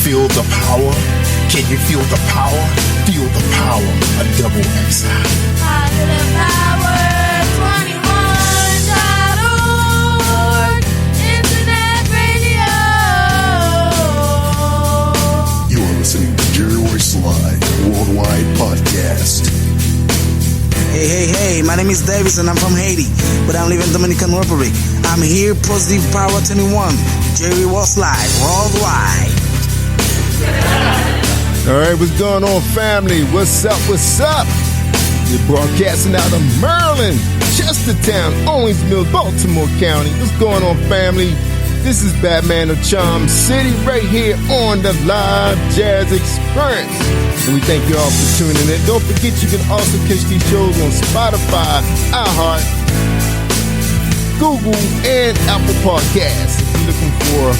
feel the power? Can you feel the power? Feel the power of double XI. Positive Power 21.org. Internet radio. You are listening to Jerry Royce Live Worldwide Podcast. Hey, my name is Davis and I'm from Haiti, but I live in Dominican Republic. I'm here, Positive Power 21, Jerry Royce Live Worldwide. All right, what's going on, family? What's up? You're broadcasting out of Maryland, Chestertown, Owensville, Baltimore County. What's going on, family? This is Batman of Charm City right here on the Live Jazz Experience. And we thank you all for tuning in. Don't forget you can also catch these shows on Spotify, iHeart, Google, and Apple Podcasts if you're looking for a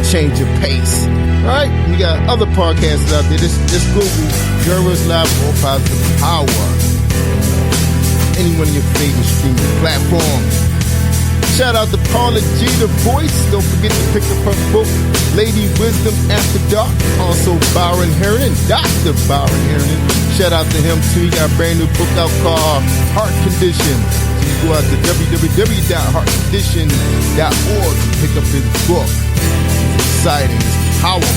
change of pace. All right? We got other podcasts out there. Just Google Jerry Royce Live or Positive Power. Any one of your favorite streaming platforms. Shout out to Paula G, the voice. Don't forget to pick up her book, Lady Wisdom After Dark. Also, Byron Herron, Dr. Byron Herron. Shout out to him, too. He got a brand new book out called Heart Condition. So you go out to www.heartcondition.org to pick up his book. It's exciting. It's powerful.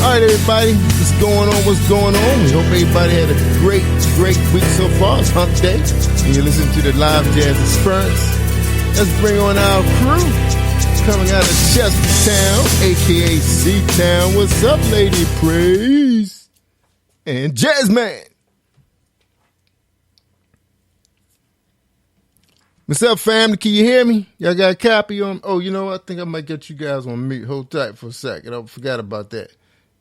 All right, everybody. What's going on? We hope everybody had a great week so far. It's Hump Day. And you listen to the Live Jazz Experience. Let's bring on our crew coming out of Chestertown, a.k.a. C-Town. What's up, Lady Praise? And Jazzman. What's up, family? Can you hear me? Y'all got a copy on? Oh, you know what? I think I might get you guys on mute. Hold tight for a second. I forgot about that.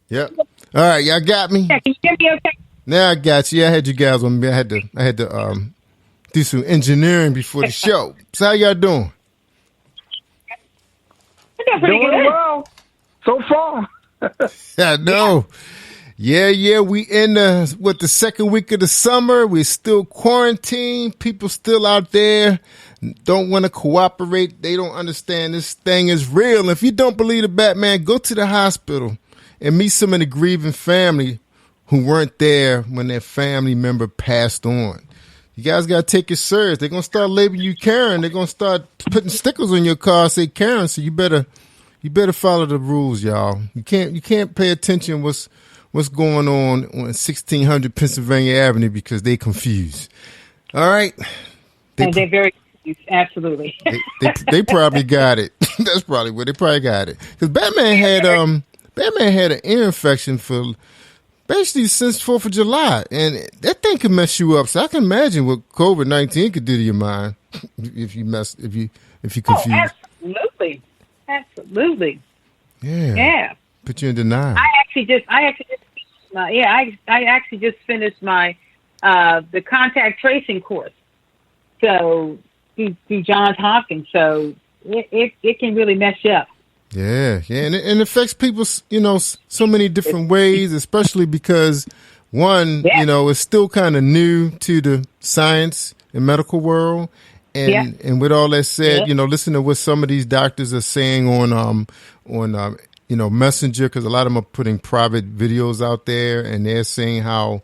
Yep. All right, y'all got me? Yeah, can you hear me okay? Now I got you. I had you guys on me. I had to do some engineering before the show. So how y'all doing? Doing well so far. I know. Yeah. We in the second week of the summer. We're still quarantined. People still out there don't want to cooperate. They don't understand this thing is real. If you don't believe the Batman, go to the hospital and meet some of the grieving family who weren't there when their family member passed on. You guys got to take it serious. They're going to start labeling you Karen. They're going to start putting stickers on your car say Karen. So you better follow the rules, y'all. You can't pay attention what's going on 1600 Pennsylvania Avenue because they confused. All right. And they're very confused. Absolutely. They probably got it. That's probably where they probably got it. Because Batman had an ear infection for basically since 4th of July, and that thing can mess you up. So I can imagine what COVID-19 could do to your mind if you confused. Oh, absolutely. Yeah. Put you in denial. I actually just finished my the contact tracing course. So through Johns Hopkins. So it can really mess you up. Yeah, and it affects people, so many different ways, especially because it's still kind of new to the science and medical world, and with all that said, listen to what some of these doctors are saying on Messenger, because a lot of them are putting private videos out there, and they're saying how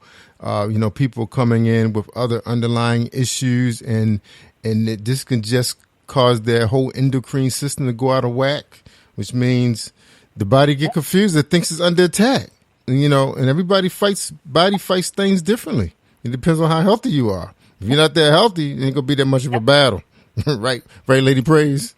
people coming in with other underlying issues, and this can just cause their whole endocrine system to go out of whack. Which means the body get confused. It thinks it's under attack, and everybody body fights things differently. It depends on how healthy you are. If you're not that healthy, it ain't gonna be that much of a battle, right, Lady Praise?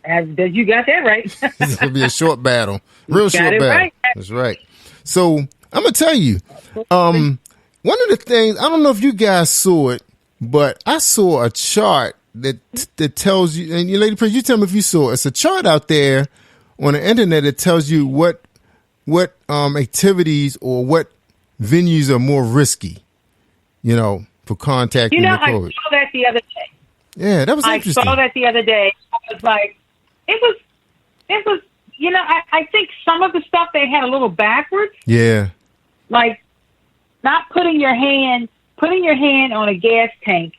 You got that right. It's gonna be a short battle, real short battle. Right. That's right. So I'm gonna tell you, one of the things, I don't know if you guys saw it, but I saw a chart that tells you, and you, Lady Prince, you tell me if you saw it. It's a chart out there on the internet that tells you what activities or what venues are more risky, for contacting the COVID. I saw that the other day. Yeah, that was interesting. I saw that the other day. I was like, it was, I think some of the stuff they had a little backwards. Yeah. Like not putting your hand on a gas tank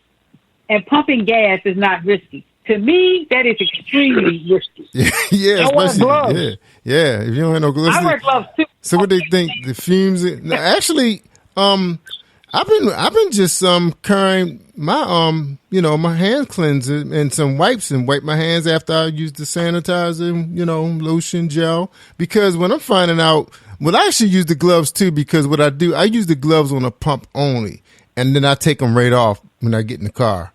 and pumping gas is not risky. to me, that is extremely risky. Yeah, I wear especially gloves. yeah. If you don't have no gloves, I wear gloves too. so what they think the fumes? No, actually, I've been just carrying my my hand cleanser and some wipes and wipe my hands after I use the sanitizer, lotion, gel. Because when I'm finding out, well, I actually use the gloves too. Because what I do, I use the gloves on a pump only, and then I take them right off when I get in the car.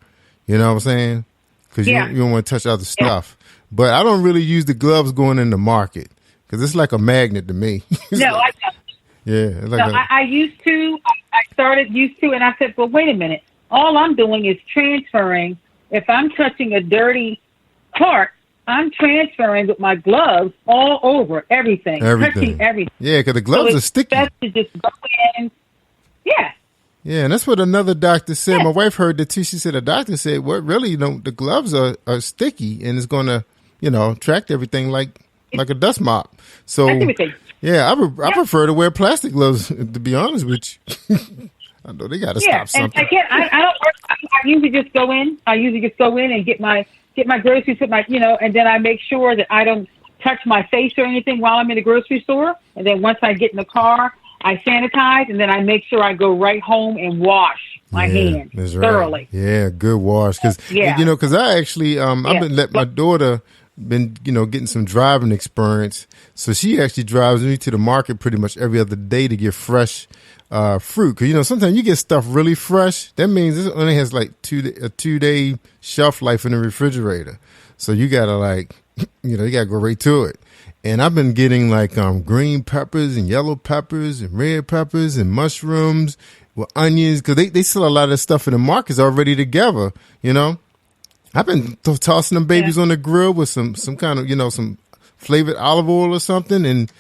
You know what I'm saying? Because you don't want to touch other stuff. But I don't really use the gloves going in the market because it's like a magnet to me. No, I don't. Yeah. I used to. I started used to, and I said, well, wait a minute. All I'm doing is transferring. If I'm touching a dirty part, I'm transferring with my gloves all over everything. Touching everything. Yeah, because the gloves are sticky. Best to just go in. Yeah. Yeah, and that's what another doctor said. Yeah. My wife heard that too. She said a doctor said, "Well, really, the gloves are sticky, and it's going to, attract everything like a dust mop." So, yeah, I prefer to wear plastic gloves. To be honest with you, I know they got to stop something. And again, I don't work. I usually just go in. And get my groceries, and then I make sure that I don't touch my face or anything while I'm in the grocery store. And then once I get in the car, I sanitize, and then I make sure I go right home and wash my hands thoroughly. Yeah, good wash. Because I actually, I've been letting my daughter getting some driving experience. So she actually drives me to the market pretty much every other day to get fresh fruit. Because, sometimes you get stuff really fresh. That means it only has like a 2-day shelf life in the refrigerator. So you got to you got to go right to it. And I've been getting green peppers and yellow peppers and red peppers and mushrooms with onions because they sell a lot of that stuff in the markets already together, I've been tossing them babies on the grill with some kind of, some flavored olive oil or something. And,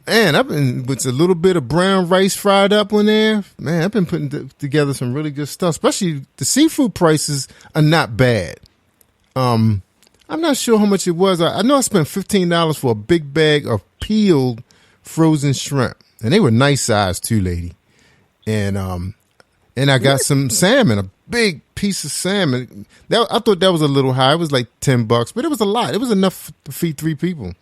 man, I've been with a little bit of brown rice fried up on there. Man, I've been putting together some really good stuff, especially the seafood prices are not bad. I'm not sure how much it was. I know I spent $15 for a big bag of peeled frozen shrimp, and they were nice size too, lady. And I got some salmon, a big piece of salmon. I thought that was a little high. It was like $10, but it was a lot. It was enough to feed 3 people.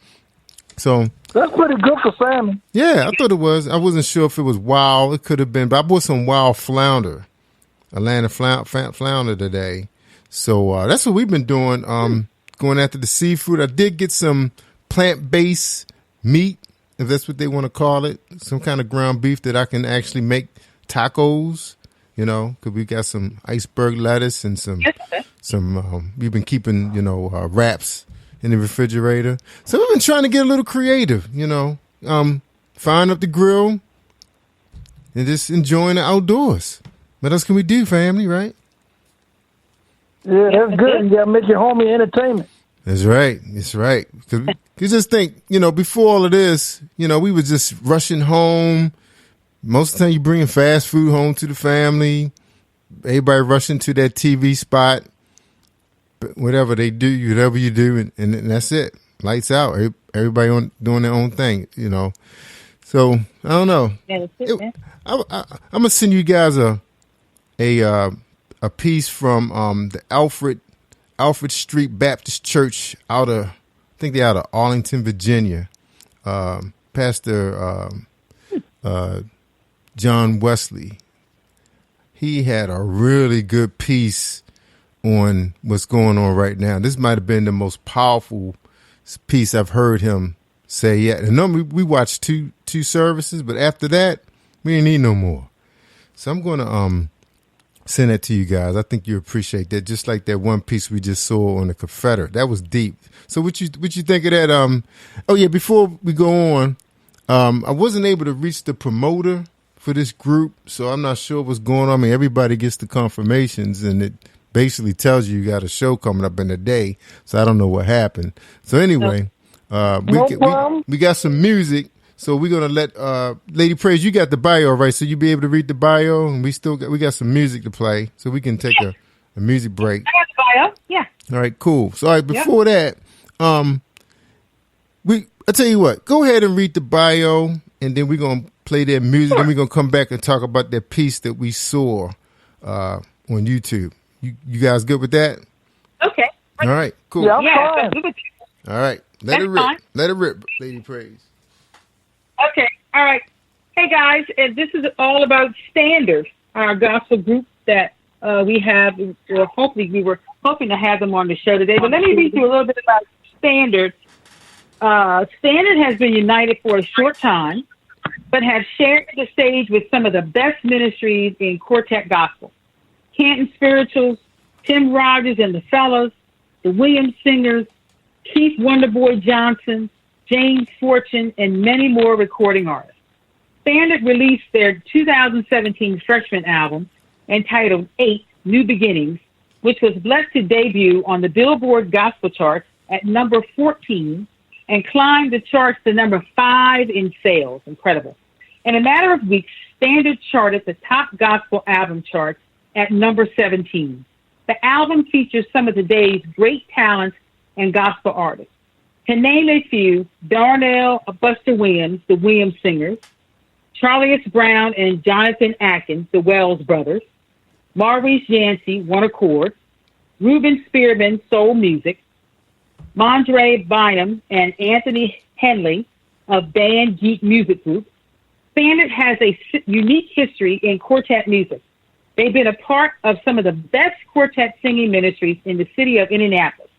So that's pretty good for salmon. Yeah, I thought it was. I wasn't sure if it was wild. It could have been, but I bought some wild flounder, Atlanta flounder today. So that's what we've been doing. Going after the seafood. I did get some plant-based meat, if that's what they want to call it, some kind of ground beef that I can actually make tacos, because we got some iceberg lettuce and some we've been keeping, wraps in the refrigerator. So we've been trying to get a little creative, firing up the grill and just enjoying the outdoors. What else can we do, family, right? Yeah, that's good. You got to make your homie entertainment. That's right. That's right. Because you just think, before all of this, we were just rushing home. Most of the time you bringing fast food home to the family. Everybody rushing to that TV spot. But whatever they do, whatever you do, and that's it. Lights out. Everybody doing their own thing, So, I don't know. Yeah, that's it, I'm going to send you guys a piece from the Alfred Street Baptist Church out of Arlington, Virginia. Pastor John Wesley. He had a really good piece on what's going on right now. This might have been the most powerful piece I've heard him say yet. And normally we watch two services, but after that, we didn't need no more. So I'm going to send that to you guys. I think you appreciate that. Just like that one piece we just saw on the Confederate. That was deep. So what you think of that? Oh yeah, before we go on, I wasn't able to reach the promoter for this group, so I'm not sure what's going on. I mean, everybody gets the confirmations and it basically tells you got a show coming up in a day. So I don't know what happened. So anyway, we got some music. So we're gonna let Lady Praise. You got the bio, right? So you be able to read the bio, and we got some music to play, so we can take a music break. I got the bio. Yeah. All right, cool. So all right, before that, I tell you what, go ahead and read the bio, and then we're gonna play their music, and we're gonna come back and talk about that piece that we saw on YouTube. You guys good with that? Okay. All right, cool. Yeah, I'm Yeah, fine. we would- All right, let That's it rip. fine. Let it rip, Lady Praise. Okay, all right. Hey guys, and this is all about Standard, our gospel group that we have. Hopefully, we were hoping to have them on the show today. But let me read you a little bit about Standard. Standard has been united for a short time, but have shared the stage with some of the best ministries in quartet gospel. Canton Spirituals, Tim Rogers and the Fellas, the Williams Singers, Keith Wonderboy Johnson, James Fortune, and many more recording artists. Standard released their 2017 freshman album entitled 8 New Beginnings, which was blessed to debut on the Billboard Gospel charts at number 14 and climbed the charts to number 5 in sales. Incredible. In a matter of weeks, Standard charted the top gospel album charts at number 17. The album features some of today's great talents and gospel artists. To name a few, Darnell Buster Williams, the Williams Singers, Charlie S. Brown and Jonathan Atkins, the Wells Brothers, Maurice Yancey, One Accord, Reuben Spearman, Soul Music, Mondre Bynum and Anthony Henley of Band Geek Music Group. Standard has a unique history in quartet music. They've been a part of some of the best quartet singing ministries in the city of Indianapolis.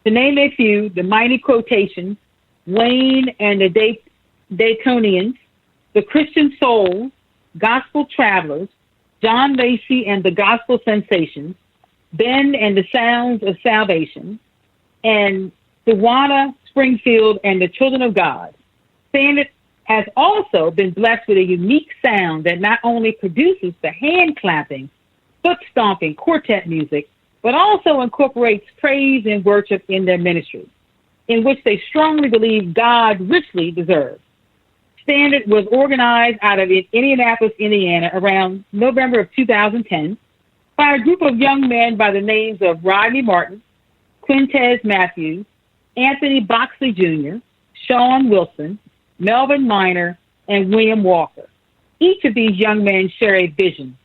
To name a few, the Mighty Quotations, Wayne and the Daytonians, the Christian Souls, Gospel Travelers, John Lacey and the Gospel Sensations, Ben and the Sounds of Salvation, and Dewana Springfield and the Children of God. Standard has also been blessed with a unique sound that not only produces the hand-clapping, foot-stomping quartet music, but also incorporates praise and worship in their ministry, in which they strongly believe God richly deserves. Standard was organized out of Indianapolis, Indiana, around November of 2010 by a group of young men by the names of Rodney Martin, Quintez Matthews, Anthony Boxley Jr., Sean Wilson, Melvin Minor, and William Walker. Each of these young men share a vision.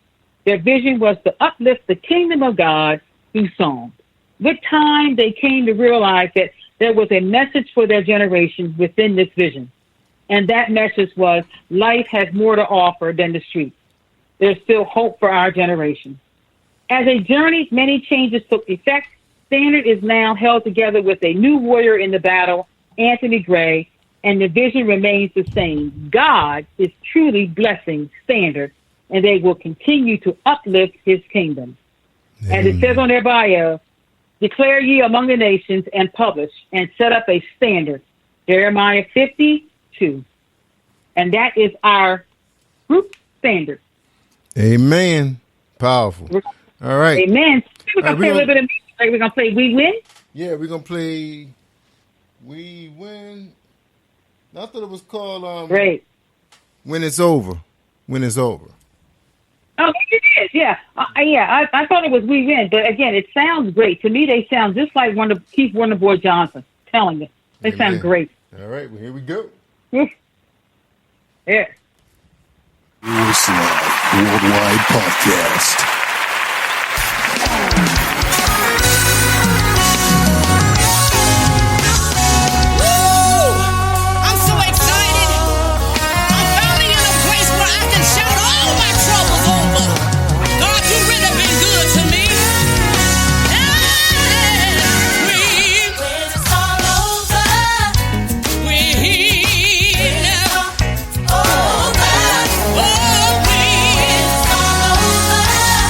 Their vision was to uplift the kingdom of God through song. With time, they came to realize that there was a message for their generation within this vision. And that message was, life has more to offer than the streets. There's still hope for our generation. As they journeyed, many changes took effect. Standard is now held together with a new warrior in the battle, Anthony Gray, and the vision remains the same. God is truly blessing Standard, and they will continue to uplift his kingdom. As it says on their bio, declare ye among the nations and publish and set up a standard. Jeremiah 52. And that is our group standard. Amen. Powerful. All right. Amen. We're going to play a we're little bit of music. We're going to play We Win. Yeah, we're going to play We Win. I thought it was called Great. When It's Over. When It's Over. Oh, it is. Yeah. I thought it was We Win. But again, it sounds great. To me, they sound just like Keith Wonderboy Johnson. Telling you. They Amen. sound great. All right. Well, here we go. Yeah. Voice Live Worldwide Podcast. I'm so excited. I'm finally in a place where I can shout all my troubles over. God, you really been good to me. When it's all over, when it's over, oh, when it's all over.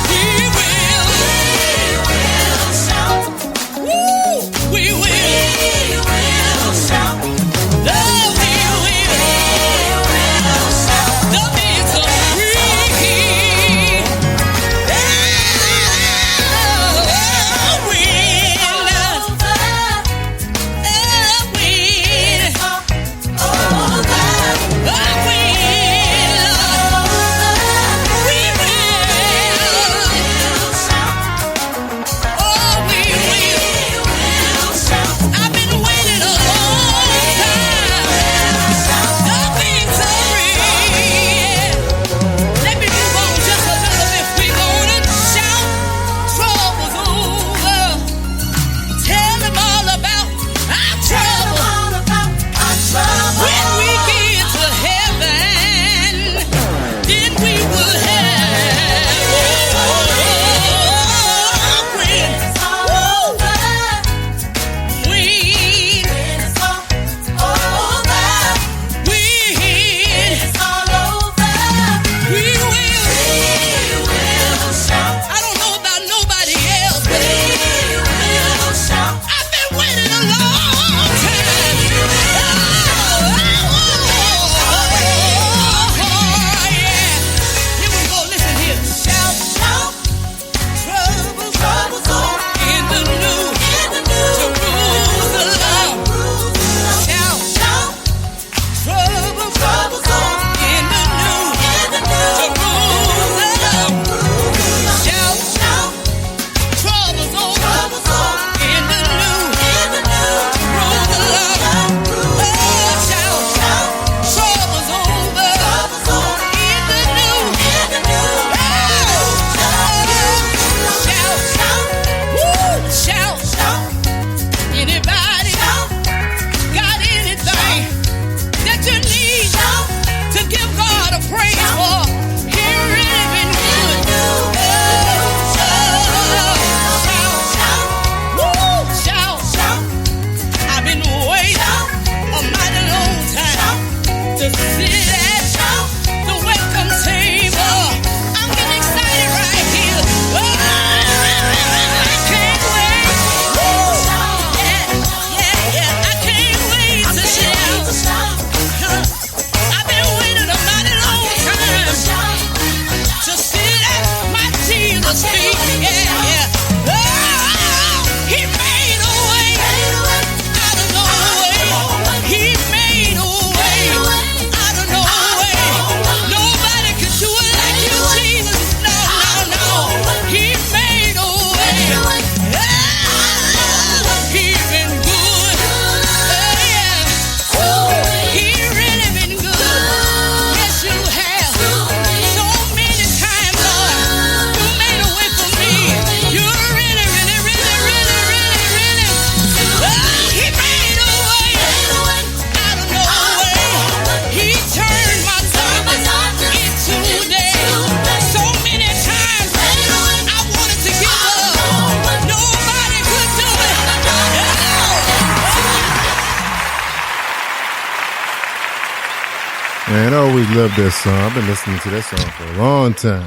Man, I always loved that song. I've been listening to that song for a long time.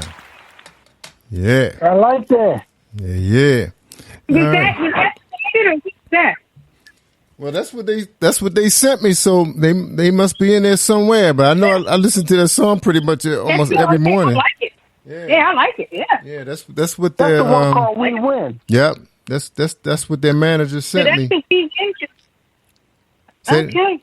Yeah. I like that. Yeah. Was All right. that? Well, that's what they sent me. So they must be in there somewhere. But I know I listen to that song pretty much almost every morning. I like it. Yeah, I like it. Yeah. Yeah, that's what That's their the one called We Win. Yep. That's what their manager So sent that's me. the DJ. Okay.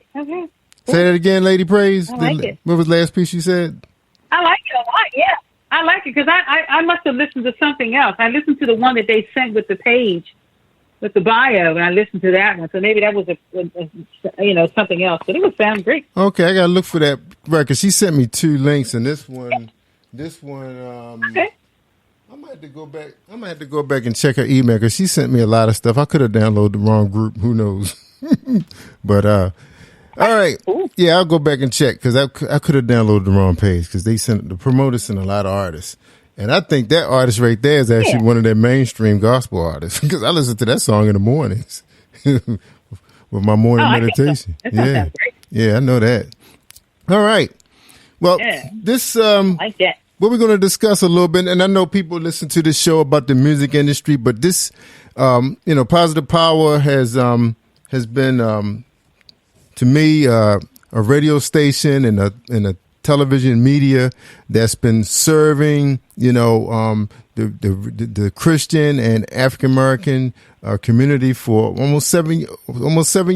Say that again, Lady Praise. I like it. What was the last piece you said? I like it a lot. Yeah, I like it because I must have listened to something else. I listened to the one that they sent with the page, with the bio, and I listened to that one. So maybe that was a something else. But it would sound great. Okay, I gotta look for that record. She sent me 2 links, and this one. Okay. I might have to go back and check her email because she sent me a lot of stuff. I could have downloaded the wrong group. Who knows? But all right, yeah, I'll go back and check because I could have downloaded the wrong page because the promoters sent a lot of artists, and I think that artist right there is actually one of their mainstream gospel artists because I listen to that song in the mornings with my morning meditation. Yeah, I know that. All right, well, this like that. what we're going to discuss a little bit, and I know people listen to this show about the music industry, but this, Positive Power has been, to me, a radio station and a television media that's been serving, the Christian and African American community for almost 7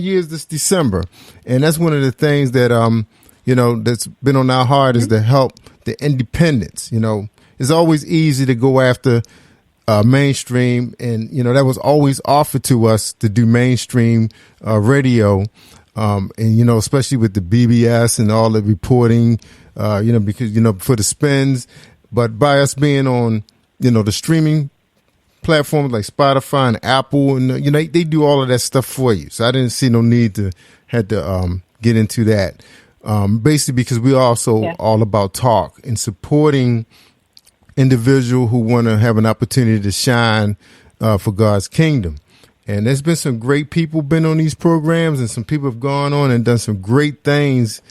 years this December, and that's one of the things that that's been on our heart is to help the independents. It's always easy to go after mainstream, and that was always offered to us to do mainstream radio, and especially with the BBS and all the reporting, because for the spins. But by us being on the streaming platforms like Spotify and Apple, and they do all of that stuff for you. So I didn't see no need to had to get into that. Basically because we also all about talk and supporting individual who want to have an opportunity to shine for God's kingdom. And there's been some great people been on these programs, and some people have gone on and done some great things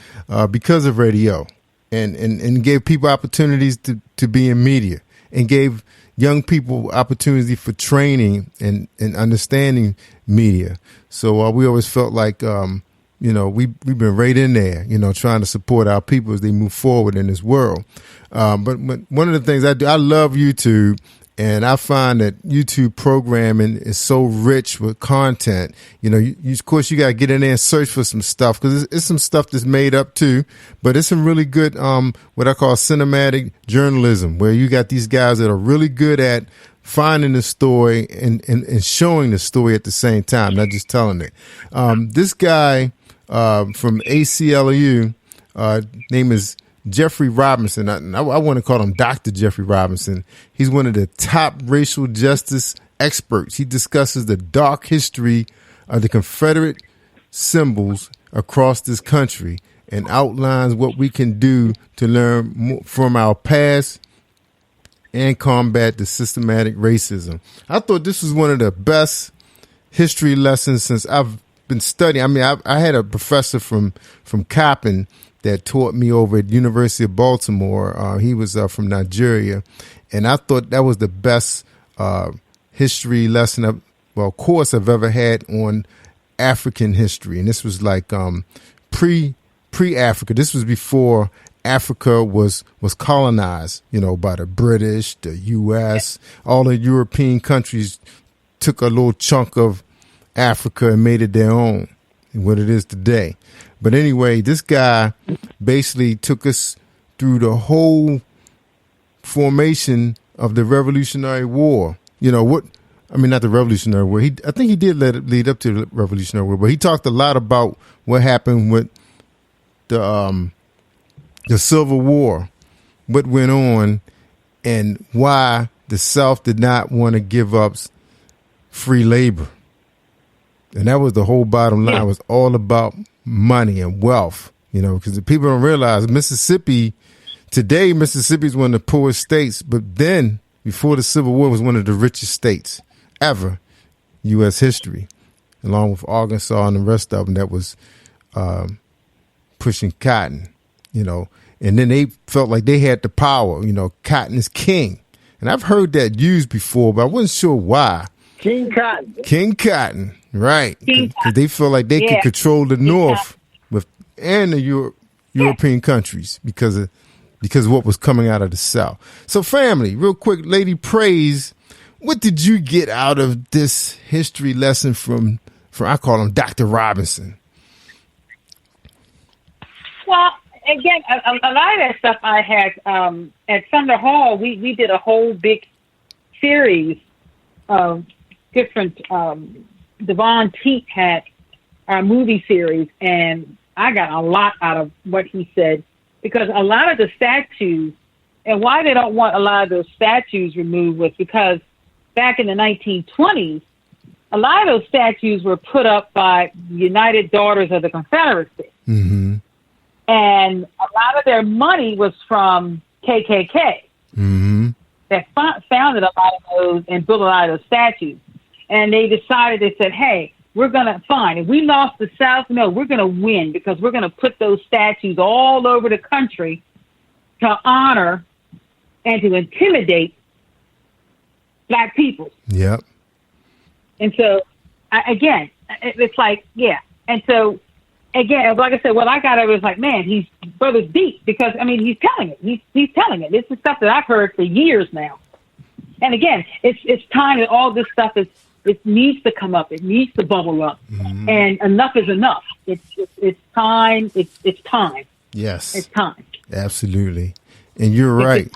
because of radio, and gave people opportunities to be in media, and gave young people opportunity for training and understanding media. So we always felt like we've been right in there, trying to support our people as they move forward in this world. But one of the things I do, I love YouTube, and I find that YouTube programming is so rich with content. Of course, you got to get in there and search for some stuff because it's some stuff that's made up too. But it's some really good, what I call cinematic journalism, where you got these guys that are really good at finding the story and showing the story at the same time, not just telling it. This guy from ACLU, name is Jeffrey Robinson. I want to call him Dr. Jeffrey Robinson. He's one of the top racial justice experts. He discusses the dark history of the Confederate symbols across this country and outlines what we can do to learn from our past and combat the systematic racism. I thought this was one of the best history lessons since I've been studying. I mean, I had a professor from Coppin that taught me over at University of Baltimore. He was from Nigeria, and I thought that was the best history lesson course I've ever had on African history. And this was like pre-Africa. This was before Africa was colonized, by the British, the U.S. All the European countries took a little chunk of Africa and made it their own, what it is today. But anyway, this guy basically took us through the whole formation of the Revolutionary War. Not the Revolutionary War. I think he did let it lead up to the Revolutionary War, but he talked a lot about what happened with the Civil War, what went on, and why the South did not want to give up free labor. And that was the whole bottom line. It was all about money and wealth, because the people don't realize Mississippi is one of the poorest states, but then before the Civil War was one of the richest states ever, U.S. history, along with Arkansas and the rest of them that was pushing cotton. you know, and then they felt like they had the power, you know, Cotton is king. And I've heard that used before, but I wasn't sure why. King Cotton. King Cotton, right. King Because they feel like they could control the North and the European countries because of what was coming out of the South. So family, real quick, Lady Praise, what did you get out of this history lesson from I call him Dr. Robinson? Well, again, a lot of that stuff I had at Thunder Hall. We did a whole big series of different. Devon Teat had our movie series, and I got a lot out of what he said because a lot of the statues, and why they don't want a lot of those statues removed was because back in the 1920s, a lot of those statues were put up by United Daughters of the Confederacy. Mm-hmm. And a lot of their money was from KKK. Mm-hmm. That founded a lot of those and built a lot of those statues. And they decided, they said, hey, we're going to, fine, if we lost the South, no, we're going to win because we're going to put those statues all over the country to honor and to intimidate Black people. Yep. And so, it's like, yeah. And so, again, like I said, what I got over was like, man, he's brother's deep because, I mean, he's telling it. He's telling it. This is stuff that I've heard for years now. And again, it's time that all this stuff it needs to come up. It needs to bubble up. Mm-hmm. And enough is enough. It's time. It's time. Yes. It's time. Absolutely. And you're right.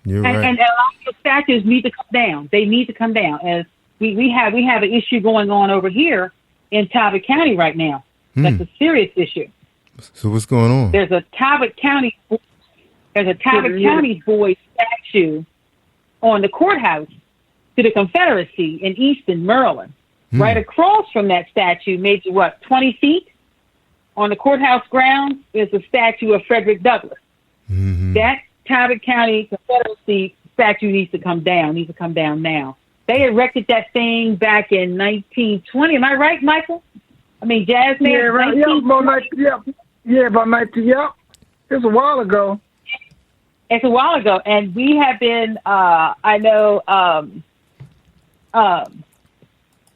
You're right. And a lot of the statues need to come down. They need to come down. As we have an issue going on over here in Talbot County right now. That's a serious issue. So what's going on? There's a Talbot County boy statue on the courthouse to the Confederacy in Easton, Maryland. Right across from that statue, maybe 20 feet on the courthouse grounds, is a statue of Frederick Douglass. Mm-hmm. That Talbot County Confederacy statue needs to come down. Needs to come down now. They erected that thing back in 1920. Am I right, Michael? I mean, Jasmine. Yeah, right. About 19. Yep. It's a while ago. It's a while ago, and we have been. I know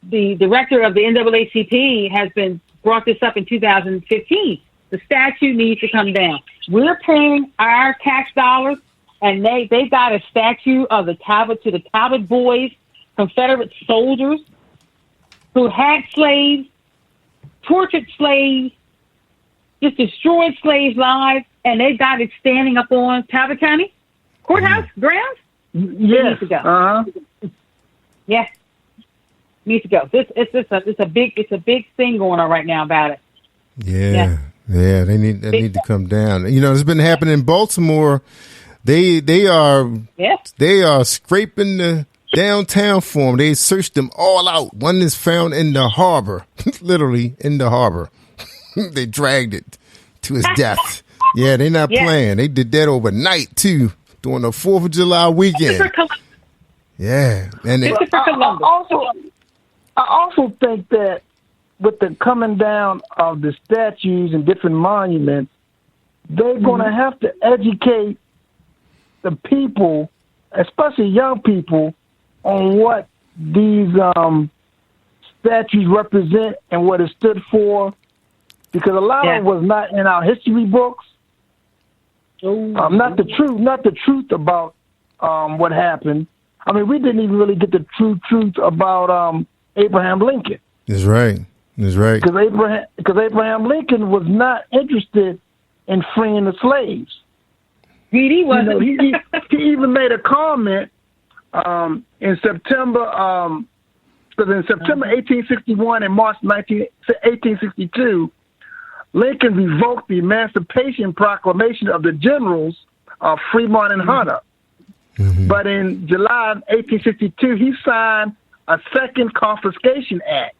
the director of the NAACP has been brought this up in 2015. The statue needs to come down. We're paying our tax dollars, and they got a statue of the Talbot boys, Confederate soldiers who had slaves, tortured slaves, just destroyed slaves' lives, and they got it standing up on Talbot County courthouse grounds. Yes. Needs to go. Yeah, needs to go. It's a big thing going on right now about it. Yeah, they need to come down. You know, it's been happening in Baltimore. They are scraping the downtown for them. They searched them all out. One is found in the harbor, literally in the harbor. They dragged it to his death. Yeah, they're not playing. They did that overnight too, during the 4th of July weekend. Yeah, and I also think that with the coming down of the statues and different monuments, they're going to have to educate the people, especially young people, on what these statues represent and what it stood for, because a lot of it was not in our history books. Not the truth about what happened. I mean, we didn't even really get the true truth about Abraham Lincoln. That's right. Because Abraham Lincoln was not interested in freeing the slaves. He wasn't. He even made a comment in September, because in September 1861 and March 1862, Lincoln revoked the Emancipation Proclamation of the generals of Fremont and Hunter. Mm-hmm. But in July 1862, he signed a second confiscation act,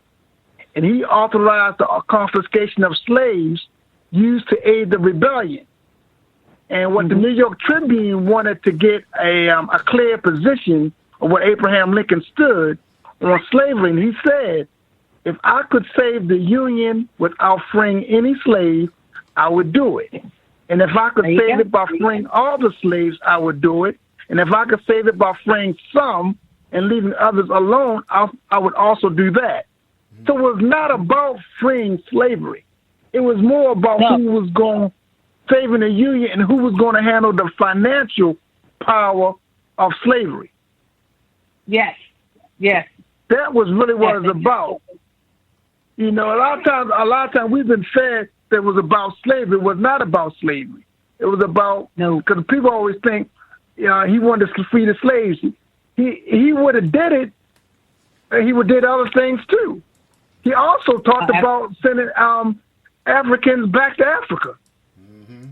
and he authorized the confiscation of slaves used to aid the rebellion. And what the New York Tribune wanted to get a clear position of what Abraham Lincoln stood on slavery, and he said, if I could save the Union without freeing any slave, I would do it. And if I could save it by freeing all the slaves, I would do it. And if I could save it by freeing some and leaving others alone, I would also do that. So it was not about freeing slavery. It was more about who was going saving the Union and who was going to handle the financial power of slavery. Yes. Yes. That was really what it was about. You know, a lot of times we've been said that it was about slavery. It was not about slavery. It was about, because people always think he wanted to free the slaves. He would have did it, and he would have did other things too. He also talked about sending Africans back to Africa. Mm-hmm.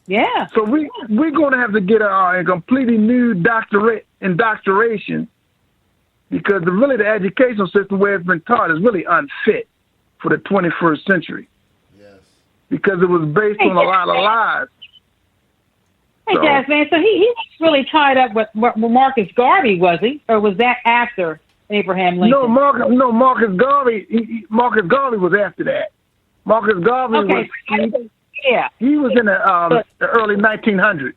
Yeah. So we're going to have to get a completely new indoctrination, because the educational system where it's been taught is really unfit for the 21st century. Yes. Because it was based on a lot of lies. Hey, Jazz, man, so he was really tied up with Marcus Garvey, was he? Or was that after Abraham Lincoln? No, Marcus Garvey. Marcus Garvey was after that. Marcus Garvey was. He was in the early 1900s.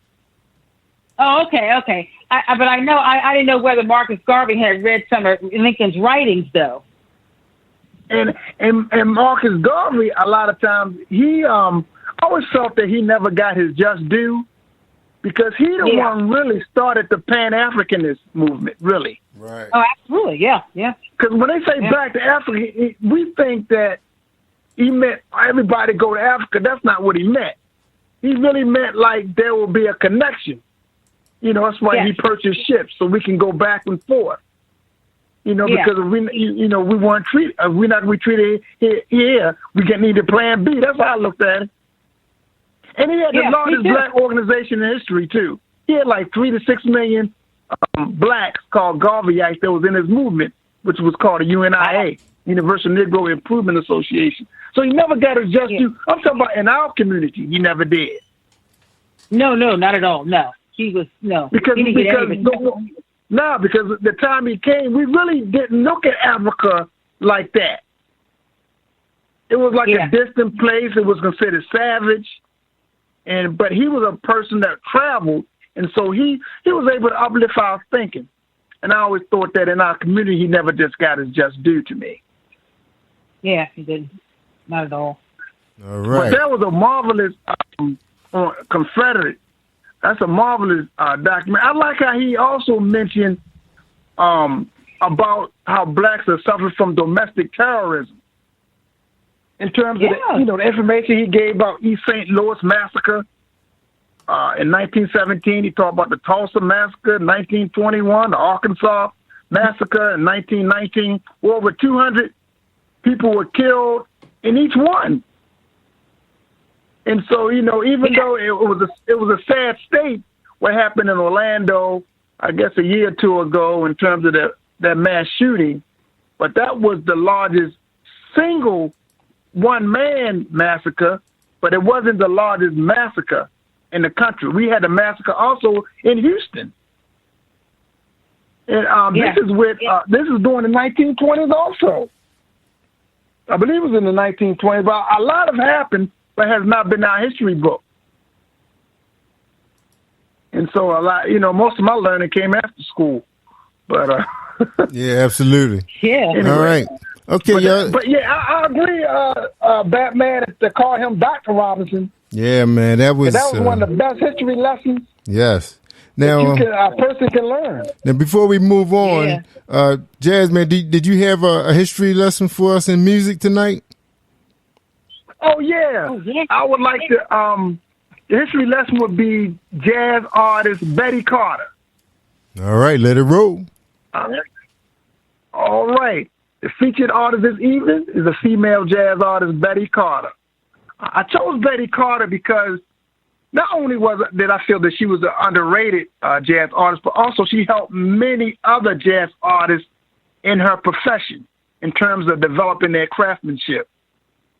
Oh, okay. But I know I didn't know whether Marcus Garvey had read some of Lincoln's writings, though. And Marcus Garvey, a lot of times, he always felt that he never got his just due, because he the one really started the Pan-Africanist movement, really. Right. Oh, absolutely, yeah. Because when they say back to Africa, we think that he meant everybody go to Africa. That's not what he meant. He really meant like there will be a connection. You know, that's why he purchased ships, so we can go back and forth. You know, because we weren't treated, we're not going to be treated here. We need a plan B. That's how I looked at it. And he had the largest black organization in history too. He had like 3 to 6 million blacks called Garveyites that was in his movement, which was called the UNIA, Universal Negro Improvement Association. So he never got his just due. I'm talking about in our community, he never did. No, not at all. No, he was because the time he came, we really didn't look at Africa like that. It was like a distant place. It was considered savage. But he was a person that traveled, and so he was able to uplift our thinking. And I always thought that in our community, he never just got his just due to me. Yeah, he didn't. Not at all. All right. But that was a marvelous Confederate. That's a marvelous document. I like how he also mentioned about how blacks are suffering from domestic terrorism. In terms of the information he gave about East St. Louis massacre in 1917, he talked about the Tulsa massacre in 1921, the Arkansas massacre in 1919. Well, over 200 people were killed in each one. And so, even though it was a sad state, what happened in Orlando, I guess a year or two ago, in terms of that mass shooting, but that was the largest single one-man massacre, but it wasn't the largest massacre in the country. We had a massacre also in Houston. And this is during the 1920s also. I believe it was in the 1920s, but a lot has happened, but has not been in our history book. And so most of my learning came after school. But yeah, absolutely. Yeah. Anyway. All right. Okay, but I agree, Batman, to call him Dr. Robinson. Yeah, man, that was one of the best history lessons. Yes. Now, a person can learn. Now, before we move on, Jasmine, did you have a history lesson for us in music tonight? Oh yeah. I would like to. The history lesson would be jazz artist Betty Carter. All right, let it roll. All right. The featured artist this evening is a female jazz artist, Betty Carter. I chose Betty Carter because not only did I feel that she was an underrated jazz artist, but also she helped many other jazz artists in her profession in terms of developing their craftsmanship.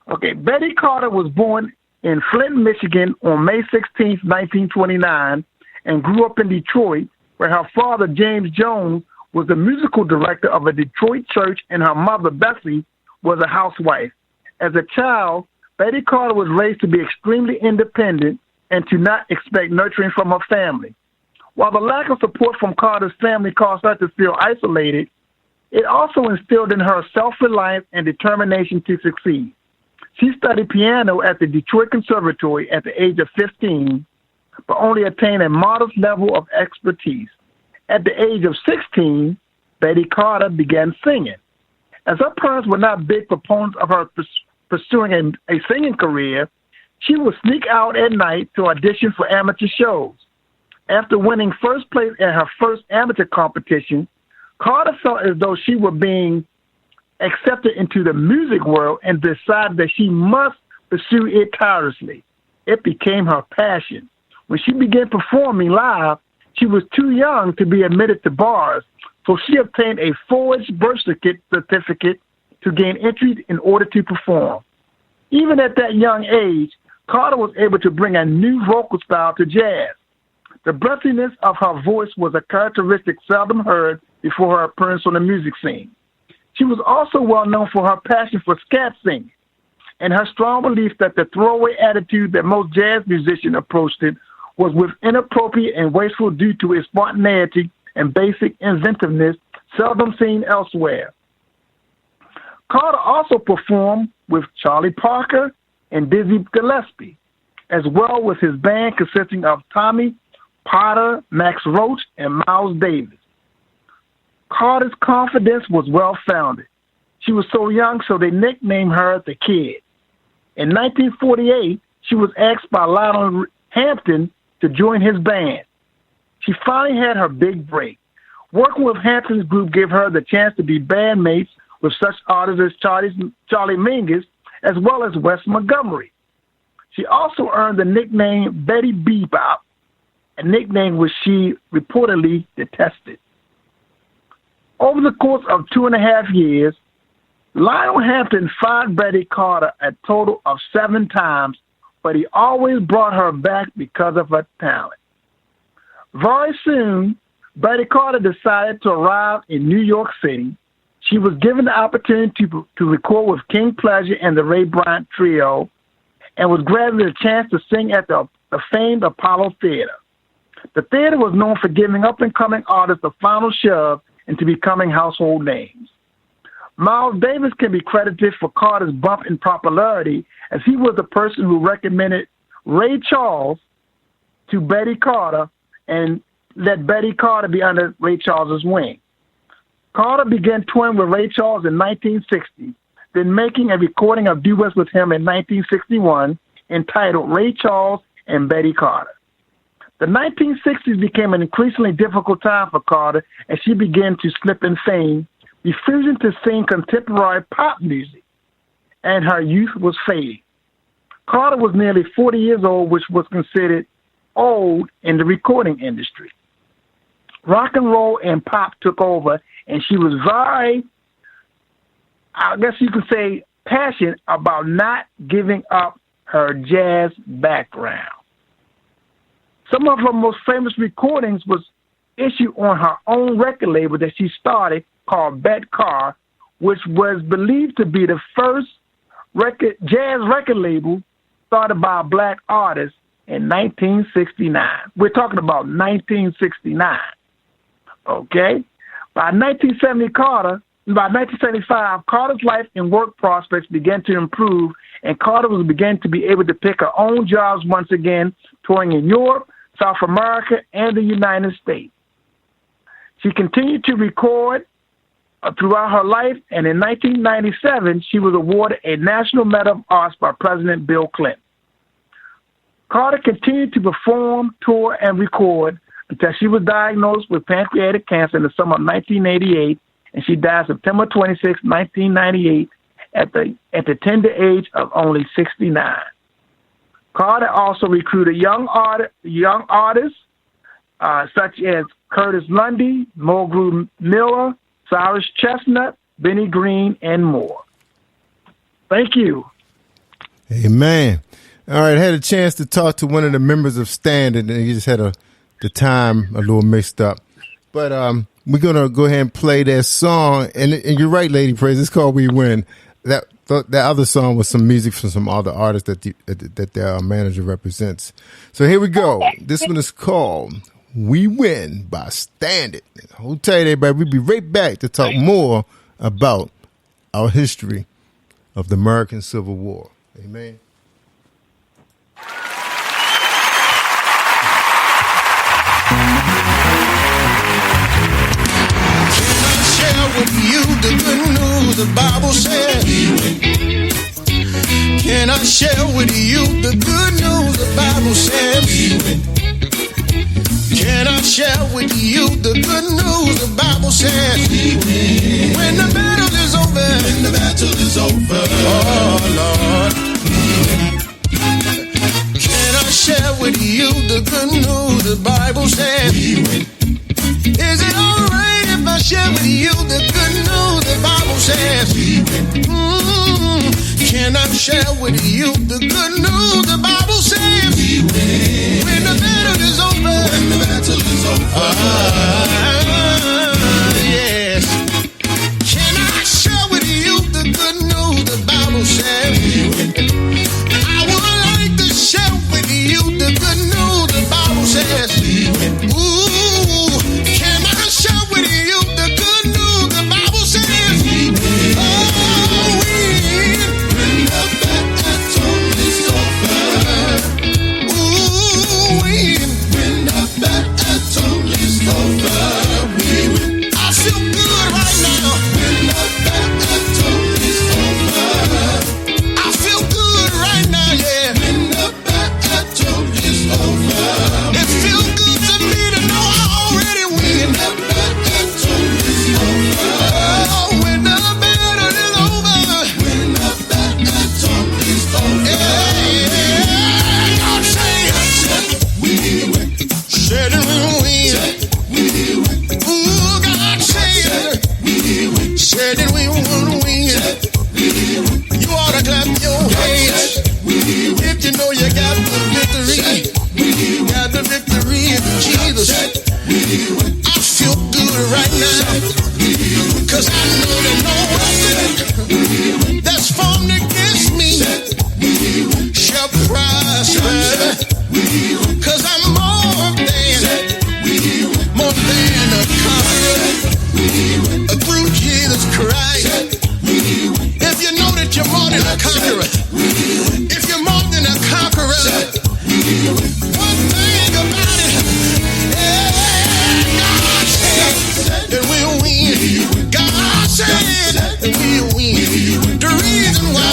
Okay, Betty Carter was born in Flint, Michigan on May 16th, 1929, and grew up in Detroit, where her father, James Jones, was the musical director of a Detroit church, and her mother, Bessie, was a housewife. As a child, Betty Carter was raised to be extremely independent and to not expect nurturing from her family. While the lack of support from Carter's family caused her to feel isolated, it also instilled in her self-reliance and determination to succeed. She studied piano at the Detroit Conservatory at the age of 15, but only attained a modest level of expertise. At the age of 16, Betty Carter began singing. As her parents were not big proponents of her pursuing a singing career, she would sneak out at night to audition for amateur shows. After winning first place at her first amateur competition, Carter felt as though she were being accepted into the music world and decided that she must pursue it tirelessly. It became her passion. When she began performing live, she was too young to be admitted to bars, so she obtained a forged birth certificate to gain entry in order to perform. Even at that young age, Carter was able to bring a new vocal style to jazz. The breathiness of her voice was a characteristic seldom heard before her appearance on the music scene. She was also well known for her passion for scat singing and her strong belief that the throwaway attitude that most jazz musicians approached it was with inappropriate and wasteful due to its spontaneity and basic inventiveness seldom seen elsewhere. Carter also performed with Charlie Parker and Dizzy Gillespie, as well with his band consisting of Tommy Potter, Max Roach, and Miles Davis. Carter's confidence was well-founded. She was so young, so they nicknamed her the Kid. In 1948, she was asked by Lionel Hampton to join his band. She finally had her big break. Working with Hampton's group gave her the chance to be bandmates with such artists as Charlie Mingus, as well as Wes Montgomery. She also earned the nickname Betty Bebop, a nickname which she reportedly detested. Over the course of 2.5 years, Lionel Hampton fired Betty Carter a total of 7 times, but he always brought her back because of her talent. Very soon, Betty Carter decided to arrive in New York City. She was given the opportunity to record with King Pleasure and the Ray Bryant Trio, and was granted a chance to sing at the famed Apollo Theater. The theater was known for giving up-and-coming artists the final shove into becoming household names. Miles Davis can be credited for Carter's bump in popularity, as he was the person who recommended Ray Charles to Betty Carter and let Betty Carter be under Ray Charles's wing. Carter began touring with Ray Charles in 1960, then making a recording of duets with him in 1961 entitled Ray Charles and Betty Carter. The 1960s became an increasingly difficult time for Carter as she began to slip in fame, refusing to sing contemporary pop music, and her youth was fading. Carter was nearly 40 years old, which was considered old in the recording industry. Rock and roll and pop took over, and she was very, I guess you could say, passionate about not giving up her jazz background. Some of her most famous recordings was issued on her own record label that she started called Bet Carr, which was believed to be the first jazz record label started by a black artist in 1969. We're talking about 1969. Okay? By 1975, Carter's life and work prospects began to improve, and Carter was beginning to be able to pick her own jobs once again, touring in Europe, South America, and the United States. She continued to record throughout her life, and in 1997, she was awarded a National Medal of Arts by President Bill Clinton. Carter continued to perform, tour, and record until she was diagnosed with pancreatic cancer in the summer of 1988, and she died September 26, 1998, at the tender age of only 69. Carter also recruited young artists such as Curtis Lundy, Mulgrew Miller, Cyrus Chestnut, Benny Green, and more. Thank you. Amen. All right, I had a chance to talk to one of the members of Stand, and he just had the time a little mixed up. But we're going to go ahead and play that song. And you're right, Lady Praise. It's called We Win. That that other song was some music from some other artists that their manager represents. So here we go. This one is called "We Win" by Stand It. Hold tight, everybody. We'll be right back to talk more about our history of the American Civil War. Amen. With you the good news the Bible says. Can I share with you the good news the Bible says? Can I share with you the good news the Bible says? When the battle is over, when the battle is over, oh Lord. Can I share with you the good news the Bible says? Is it alright if I share with you the good news the Bible says? Can I share with you the good news the Bible says? When the battle is over, when the battle is over, yes. Can I share with you the good news the Bible says? I would like to share with you the good news the Bible says. Ooh, can I share with you the good news the Bible says? Oh, when the battle is over. Ooh, when the battle is over, we win. I feel good right now. When the battle is over, I feel good right now, yeah. When the battle is over, it feels good to me to know I already win. When the battle is over, oh, when the battle is over, when the battle is over, yeah, God say, we win. Said we win. Ooh, God say, we win. Said that we won win. You ought to clap your hands if you know you got the victory. Got the victory in Jesus. I feel good right now, 'cause I know that no weapon that's formed against me shall prosper. 'Cause I'm more than a conqueror through Jesus Christ. If you know that you're more than a conqueror, if you're more than a conqueror, one thing about it, God said that we'll win. God said that we'll win. The reason why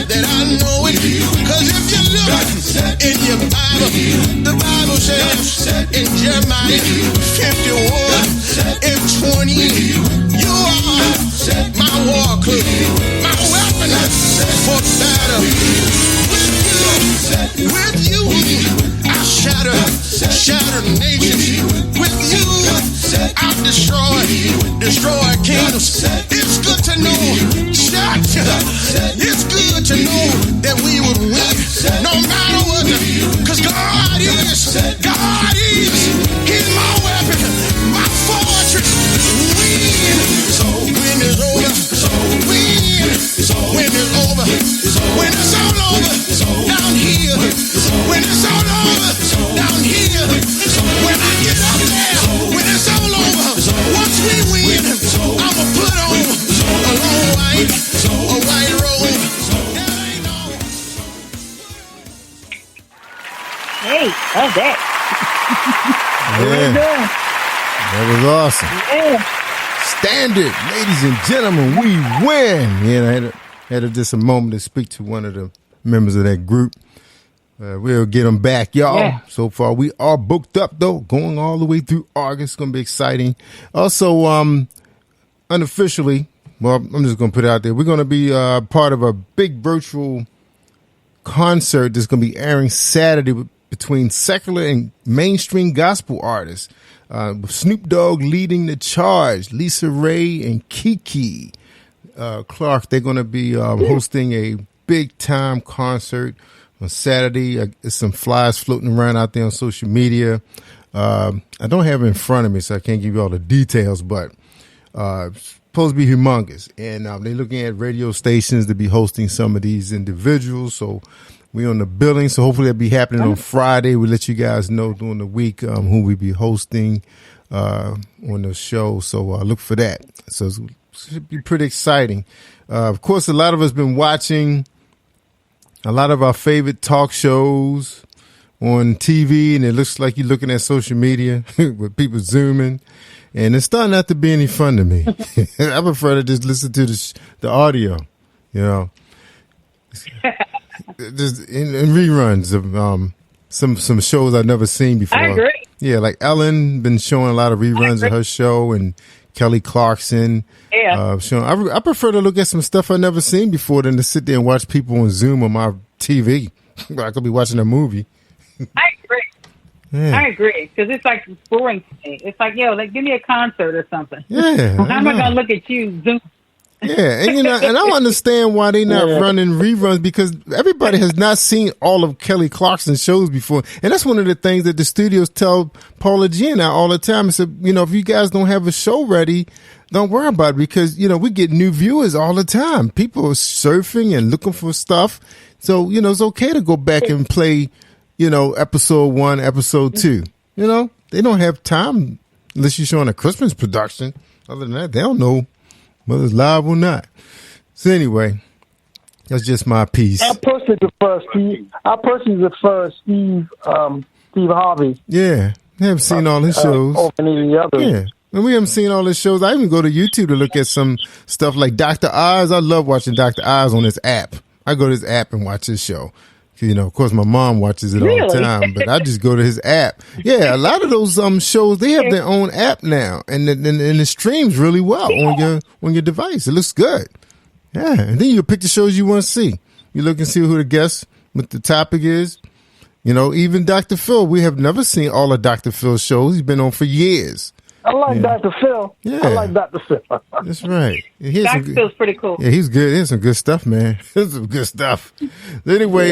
that I know it, 'cause if you look in your Bible, the Bible says in Jeremiah 51 and 20, you are my war club, my weapon for battle. With you, I shatter nations. With you, I destroy kingdoms. It's good to know, it's good to know that we would win, no matter what. 'Cause God is, He's my weapon, my fortress. Win, so when it's over, win, when it's over, when it's all over, down here, when it's all over, down here, when I get up there, when it's all over, once we win, I'ma put on a long white robe. Hey, love that. Yeah, that was awesome. Yeah. Standard, ladies and gentlemen, we win. Yeah, I had just a moment to speak to one of the members of that group. We'll get them back, y'all. Yeah. So far, we are booked up, though, going all the way through August. It's going to be exciting. Also, unofficially, well, I'm just going to put it out there. We're going to be part of a big virtual concert that's going to be airing Saturday between secular and mainstream gospel artists. With Snoop Dogg leading the charge, Lisa Ray and Kiki Clark. They're going to be hosting a big-time concert on Saturday. There's some flyers floating around out there on social media. I don't have it in front of me, so I can't give you all the details, but supposed to be humongous, and they're looking at radio stations to be hosting some of these individuals. So we're on the billing. So hopefully that'll be happening on Friday. We'll let you guys know during the week who we be hosting on the show. So look for that. So it should be pretty exciting. Of course, a lot of us been watching a lot of our favorite talk shows on TV, and it looks like you're looking at social media with people zooming, and it's starting not to be any fun to me. I prefer to just listen to the audio, you know, just in reruns of some shows I've never seen before. I agree. Yeah, like Ellen been showing a lot of reruns of her show, and Kelly Clarkson. Yeah. I prefer to look at some stuff I've never seen before than to sit there and watch people on Zoom on my TV. I could be watching a movie. I agree. Yeah. I agree, because it's like boring to me. It's like, like give me a concert or something. Yeah. How am I going to look at you Zoom? Yeah, and and I don't understand why they not running reruns, because everybody has not seen all of Kelly Clarkson's shows before, and that's one of the things that the studios tell Paula G and I all the time. It's if you guys don't have a show ready, don't worry about it, because we get new viewers all the time. People are surfing and looking for stuff, so it's okay to go back and play, episode 1, episode 2. They don't have time unless you're showing a Christmas production. Other than that, they don't know whether it's live or not. So anyway, that's just my piece. I personally prefer Steve Harvey. Yeah, I haven't seen all his shows. Over any of the others. Yeah, and we haven't seen all his shows. I even go to YouTube to look at some stuff like Dr. Oz. I love watching Dr. Oz on this app. I go to his app and watch his show. Of course, my mom watches it all the time, but I just go to his app. Yeah, a lot of those shows, they have their own app now, and it streams really well on your device. It looks good. Yeah, and then you pick the shows you want to see. You look and see who the guest, what the topic is. Even Dr. Phil, we have never seen all of Dr. Phil's shows. He's been on for years. I like Dr. Phil. Yeah. I like Dr. Phil. That's right. Dr. Phil's pretty cool. Yeah, he's good. Here's some good stuff, man. Here's some good stuff. Anyway,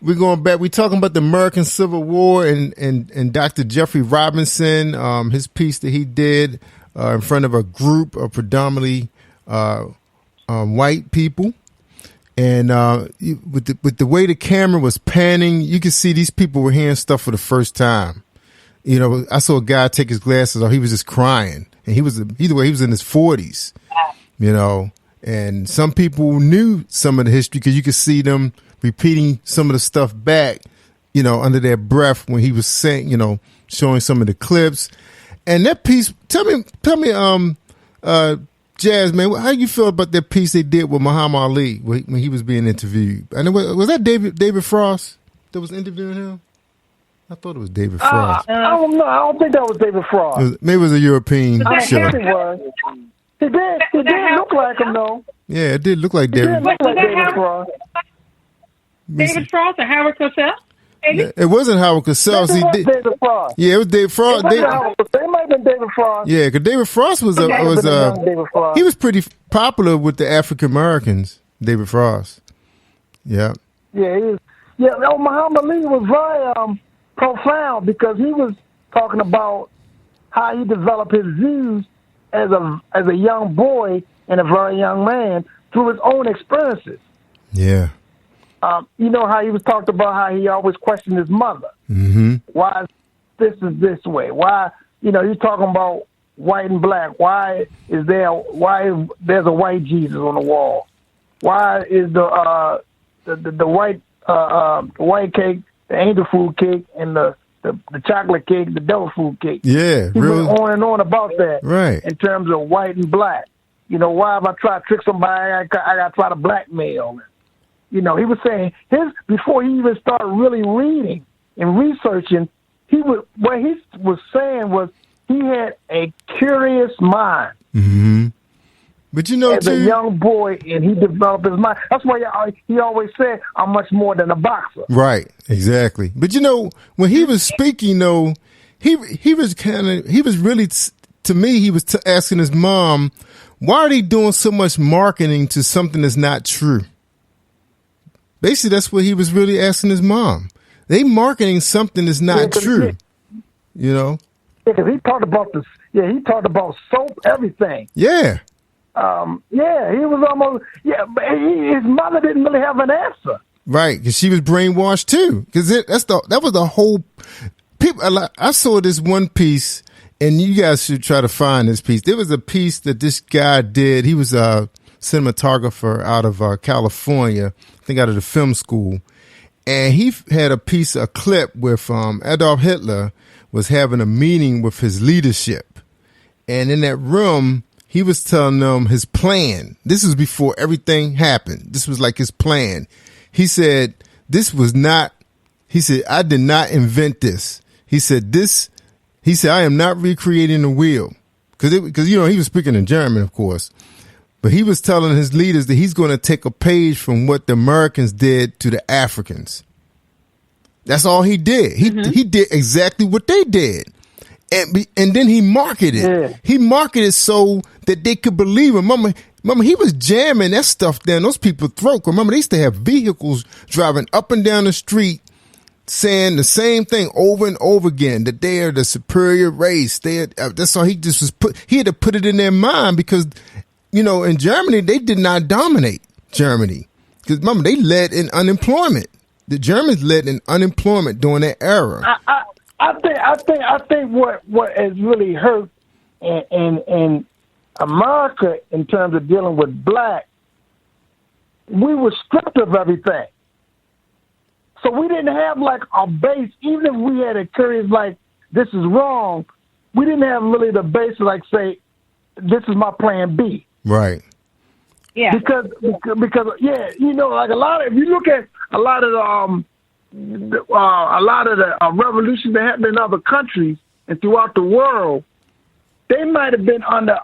we're going back. We're talking about the American Civil War and Dr. Jeffrey Robinson, his piece that he did in front of a group of predominantly white people. And with the way the camera was panning, you could see these people were hearing stuff for the first time. I saw a guy take his glasses off. He was just crying, and he was in his 40s. And some people knew some of the history because you could see them repeating some of the stuff back, under their breath when he was saying, showing some of the clips. And that piece, tell me, Jazz, man, how you feel about that piece they did with Muhammad Ali when he was being interviewed? And was that David Frost that was interviewing him? I thought it was David Frost. I don't know. I don't think that was David Frost. Maybe it was a European show. I think it was. It did look like him, though. Yeah, it did look like David. It did look like David Frost. David Frost or Howard Cosell? Yeah, it wasn't Howard Cosell. David Frost. Yeah, it was David Frost. It might have been David Frost. Yeah, because David Frost was he was pretty popular with the African Americans. David Frost. Yeah. Yeah, he was. Yeah, Muhammad Ali was very profound because he was talking about how he developed his views as a young boy and a very young man through his own experiences. Yeah. How he was talked about how he always questioned his mother. Mm-hmm. Why this is this way? Why, he's talking about white and black. Why there's a white Jesus on the wall? Why is the white cake, the angel food cake, and the chocolate cake, the devil food cake? Yeah, he really. went on and on about that. Right. In terms of white and black. Why if I try to trick somebody, I got to try to blackmail them. He was saying before he even started really reading and researching, what he was saying was he had a curious mind. Mm-hmm. But as a young boy, and he developed his mind. That's why he always said, "I'm much more than a boxer." Right, exactly. But when he was speaking, though, he was really to me, he was asking his mom, "Why are they doing so much marketing to something that's not true?" Basically, that's what he was really asking his mom. They marketing something that's not true. Yeah, because he talked about this. Yeah, he talked about soap, everything. Yeah, Yeah, he was almost. Yeah, but his mother didn't really have an answer. Right, because she was brainwashed too. Because that was the whole. People, I saw this one piece, and you guys should try to find this piece. There was a piece that this guy did. He was a cinematographer out of California, I think out of the film school, and he had a clip with Adolf Hitler was having a meeting with his leadership, and in that room, he was telling them his plan. This was before everything happened. This was like his plan. He said, I did not invent this. He said, I am not recreating the wheel. Because he was speaking in German, of course. But he was telling his leaders that he's going to take a page from what the Americans did to the Africans. That's all he did. He did exactly what they did. And then he marketed it. Yeah. He marketed so that they could believe him. Remember, he was jamming that stuff down those people's throat. Remember, they used to have vehicles driving up and down the street saying the same thing over and over again, that they are the superior race. That's all he just was he had to put it in their mind because, in Germany, they did not dominate Germany. Because remember, they led in unemployment. The Germans led in unemployment during that era. I think what has really hurt in America in terms of dealing with black, we were stripped of everything. So we didn't have like a base, even if we had encouraged like this is wrong, we didn't have really the base to like say, this is my plan B. Right. Yeah. Because yeah, like if you look at a lot of the revolutions that happened in other countries and throughout the world, they might have been under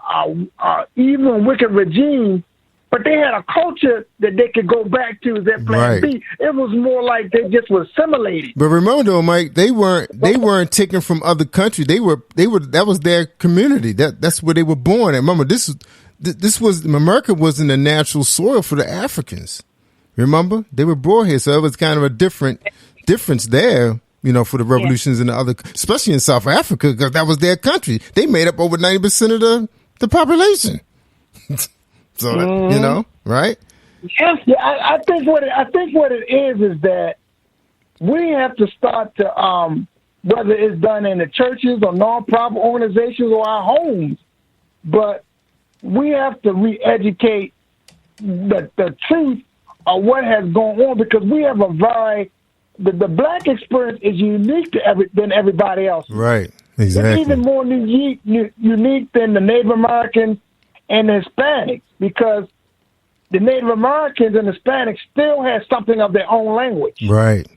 evil and wicked regime, but they had a culture that they could go back to as their plan B. It was more like they just were assimilated. But remember though, Mike, they weren't taken from other countries. They were that was their community. That's where they were born. And remember, America wasn't a natural soil for the Africans. Remember? They were brought here, so it was kind of a difference there. For the revolutions in the other, especially in South Africa, because that was their country. They made up over 90% of the population. So right? Yeah, I think what it is that we have to start to whether it's done in the churches or nonprofit organizations or our homes, but we have to re-educate the truth of what has gone on because we have the black experience is unique than everybody else. Right, exactly. It's even more unique than the Native Americans and the Hispanics because the Native Americans and Hispanics still had something of their own language. Right,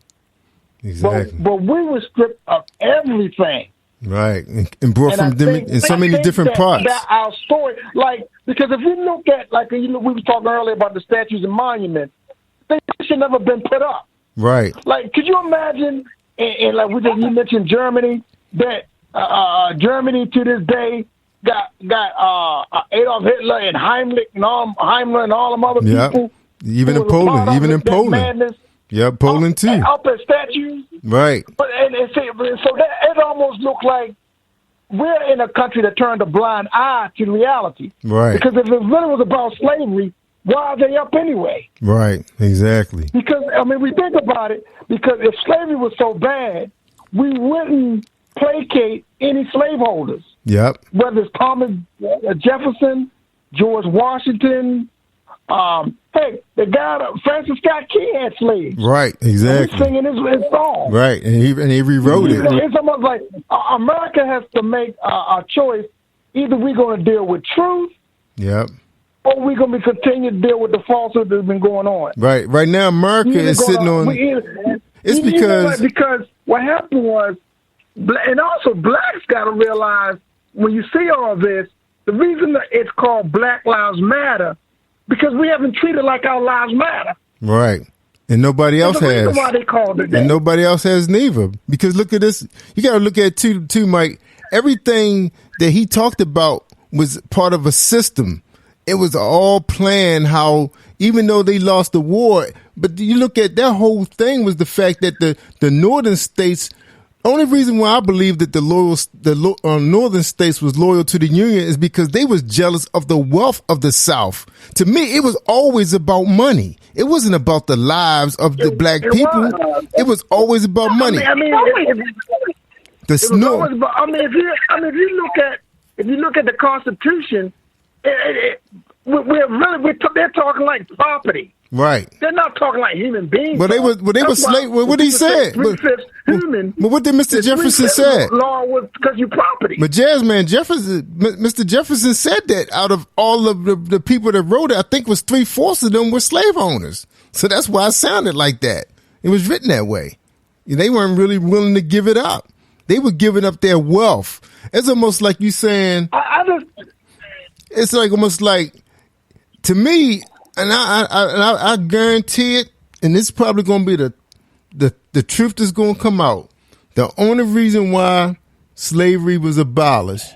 exactly. But we were stripped of everything. Right, and brought from in so many different parts. That our story, because if we look at, we were talking earlier about the statues and monuments, they should never been put up. Right. Could you imagine, and you mentioned Germany, that Germany to this day got Adolf Hitler and Himmler and all them other people. Even in Poland. Madness, Poland too. Up at statues. Right. So that it almost looked like we're in a country that turned a blind eye to reality. Right. Because if it really was about slavery, why are they up anyway? Right, exactly. Because, we think about it, because if slavery was so bad, we wouldn't placate any slaveholders. Yep. Whether it's Thomas Jefferson, George Washington, the guy, Francis Scott Key had slaves. Right, exactly. He's singing his song. Right, and he rewrote it. It's almost like America has to make a choice. Either we're going to deal with truth. Yep. Or we're going to continue to deal with the falsehood that's been going on. Right. Right now, America is sitting on. It's because what happened was, and also blacks got to realize when you see all this, the reason that it's called Black Lives Matter because we haven't treated like our lives matter. Right. And nobody else has. That's why they called it that. And nobody else has neither. Because look at this. You got to look at too, Mike. Everything that he talked about was part of a system. It was all planned how, even though they lost the war, but you look at that whole thing was the fact that the northern states only reason why I believe that the northern states was loyal to the Union is because they was jealous of the wealth of the South. To me, it was always about money. It wasn't about the lives of the black people. It was always about money. If you look at the Constitution, they're talking like property. Right. They're not talking like human beings. But they were slave. What did he say? But what did Mr. Jefferson say? Law was because you property. But Mr. Jefferson said that out of all of the people that wrote it, I think was 3/4 of them were slave owners. So that's why it sounded like that. It was written that way. They weren't really willing to give it up. They were giving up their wealth. It's almost like you saying. It's like almost like, to me, and I guarantee it, and this is probably going to be the truth that's going to come out. The only reason why slavery was abolished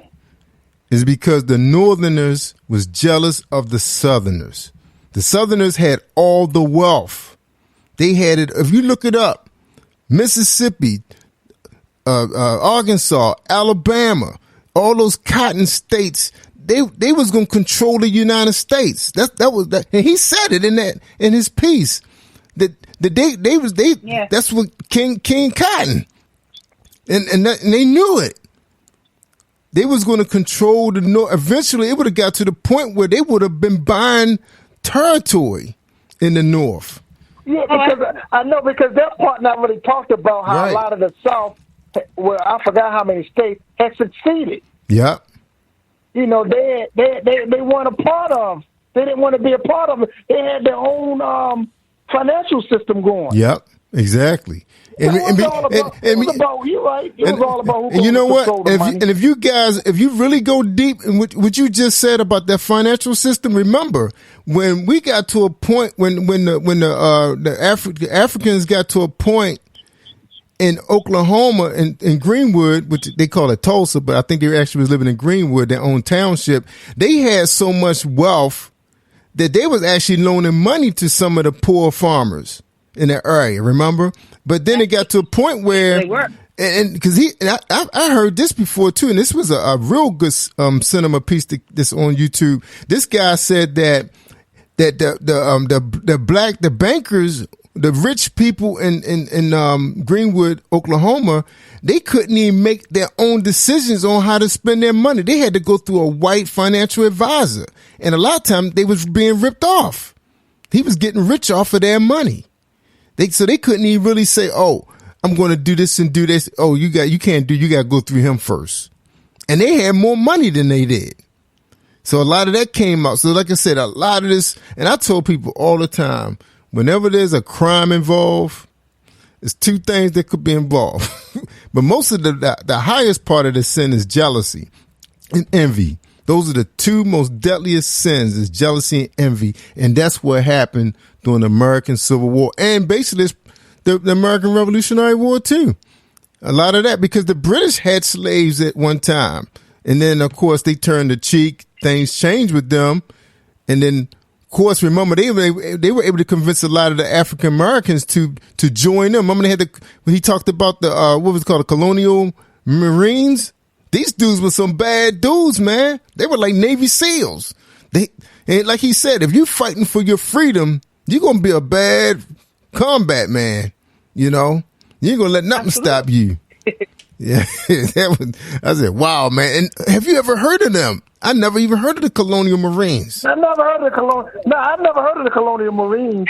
is because the Northerners was jealous of the Southerners. The Southerners had all the wealth. They had it. If you look it up, Mississippi, Arkansas, Alabama, all those cotton states, they was going to control the United States. That was that, and he said it in his piece that that's what King Cotton, and they knew it. They was going to control the North. Eventually, it would have got to the point where they would have been buying territory in the North. Yeah, because that part not really talked about how a lot of the South, well, I forgot how many states, had succeeded. Yeah. You know, they weren't a part of. They didn't want to be a part of it. They had their own financial system going. Yep, exactly. It was all about you, right? It was all about who. And you know what? If you really go deep in what you just said about that financial system, remember when we got to a point when the Africans got to a point in Oklahoma in Greenwood, which they call it Tulsa, but I think they actually was living in Greenwood, their own township. They had so much wealth that they was actually loaning money to some of the poor farmers in that area. Remember? But then it got to a point where They were. and because I heard this before too, and this was a real good cinema piece that's on YouTube. This guy said that the bankers, the rich people in Greenwood, Oklahoma, they couldn't even make their own decisions on how to spend their money. They had to go through a white financial advisor, and a lot of times they was being ripped off. He was getting rich off of their money. So they couldn't even really say, "Oh, I'm going to do this and do this." Oh, you can't do. You got to go through him first. And they had more money than they did. So a lot of that came out. So like I said, a lot of this, and I told people all the time, whenever there's a crime involved, there's two things that could be involved. But most of the highest part of the sin is jealousy and envy. Those are the two most deadliest sins, is jealousy and envy. And that's what happened during the American Civil War. And basically the American Revolutionary War too. A lot of that, because the British had slaves at one time. And then, of course, they turned the cheek. Things changed with them. And then, of course, remember, they were able to convince a lot of the African Americans to join them. Remember, when he talked about the, what was it called, the colonial Marines? These dudes were some bad dudes, man. They were like Navy SEALs. And like he said, if you're fighting for your freedom, you're going to be a bad combat man. You know, you ain't going to let nothing stop you. Yeah. I said, wow, man. And have you ever heard of them? I never even heard of the Colonial Marines. I've never heard of the Colonial Marines.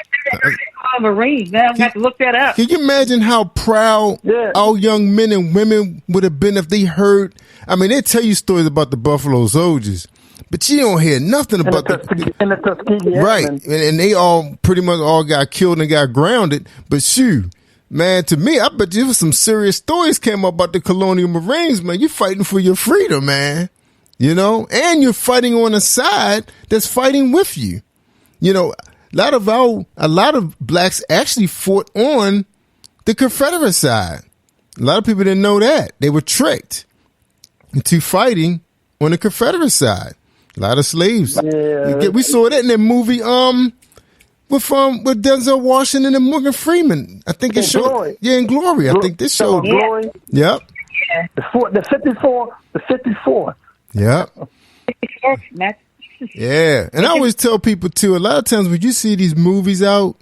Marines, man. I have to look that up. Can you imagine how proud our young men and women would have been if they heard? I mean, they tell you stories about the Buffalo Soldiers, but you don't hear nothing about the Tuskegee right. And they all pretty much all got killed and got grounded. But shoot, man, to me, I bet there was some serious stories came up about the Colonial Marines, man. You're fighting for your freedom, man. You know, and you're fighting on a side that's fighting with you. You know, a lot of blacks actually fought on the Confederate side. A lot of people didn't know that. They were tricked into fighting on the Confederate side. A lot of slaves. Yeah. We saw that in that movie. What with Denzel Washington and Morgan Freeman. I think it showed. Glory. Yeah, in Glory. I think this showed. Glory. Yep. The 54. Yep. That's Yeah, and I always tell people too. A lot of times when you see these movies out,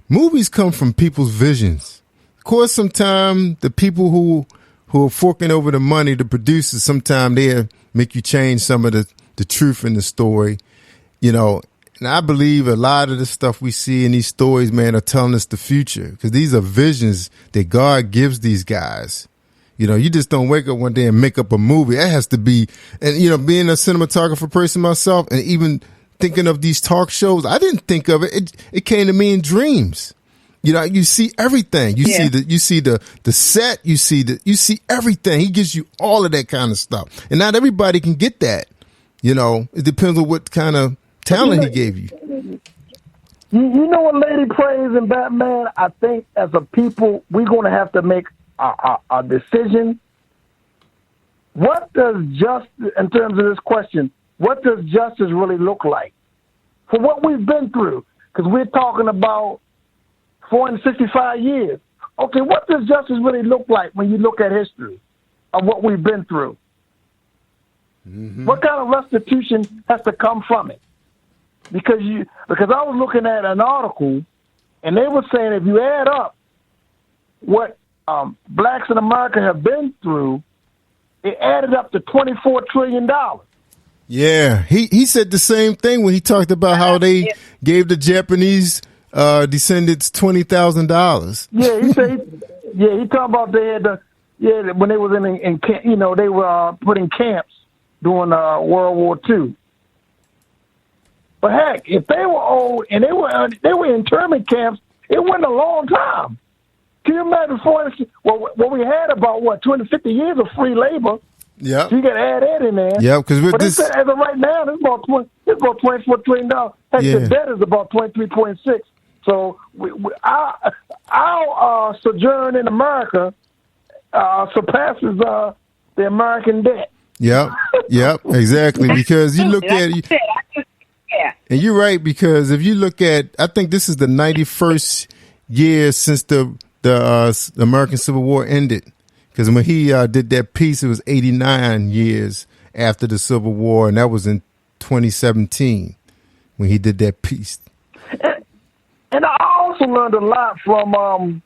movies come from people's visions. Of course, sometimes the people who are forking over the money, the producers, sometimes they make you change some of the truth in the story. You know, and I believe a lot of the stuff we see in these stories, man, are telling us the future because these are visions that God gives these guys. You know, you just don't wake up one day and make up a movie. That has to be, and you know, being a cinematographer person myself, and even thinking of these talk shows, I didn't think of it. It came to me in dreams. You know, you see everything. You see the set. You see everything. He gives you all of that kind of stuff, and not everybody can get that. You know, it depends on what kind of talent he gave you. You know what, Lady Praise and Batman? I think as a people, we're going to have to make a decision. What does justice, in terms of this question, what does justice really look like for what we've been through? Because we're talking about 465 years. Okay, what does justice really look like when you look at history of what we've been through? Mm-hmm. What kind of restitution has to come from it? Because I was looking at an article, and they were saying if you add up what blacks in America have been through, it added up to $24 trillion. Yeah, he said the same thing when he talked about how they gave the Japanese descendants $20,000. Yeah, he said. He talked about they had when they was in you know, they were put in camps during World War II. But heck, if they were old and they were in internment camps, it wasn't a long time. Can you imagine what we had about 250 years of free labor? Yeah, so you got to add that in there. Yeah, because with this, as of right now, it's about $24 trillion. Heck, the debt is about 23.6. So our sojourn in America surpasses the American debt. Yep, exactly. Because you look at it, and you're right. Because if you look at, I think this is the 91st year since the American Civil War ended. Because when he did that piece, it was 89 years after the Civil War, and that was in 2017 when he did that piece. And I also learned a lot from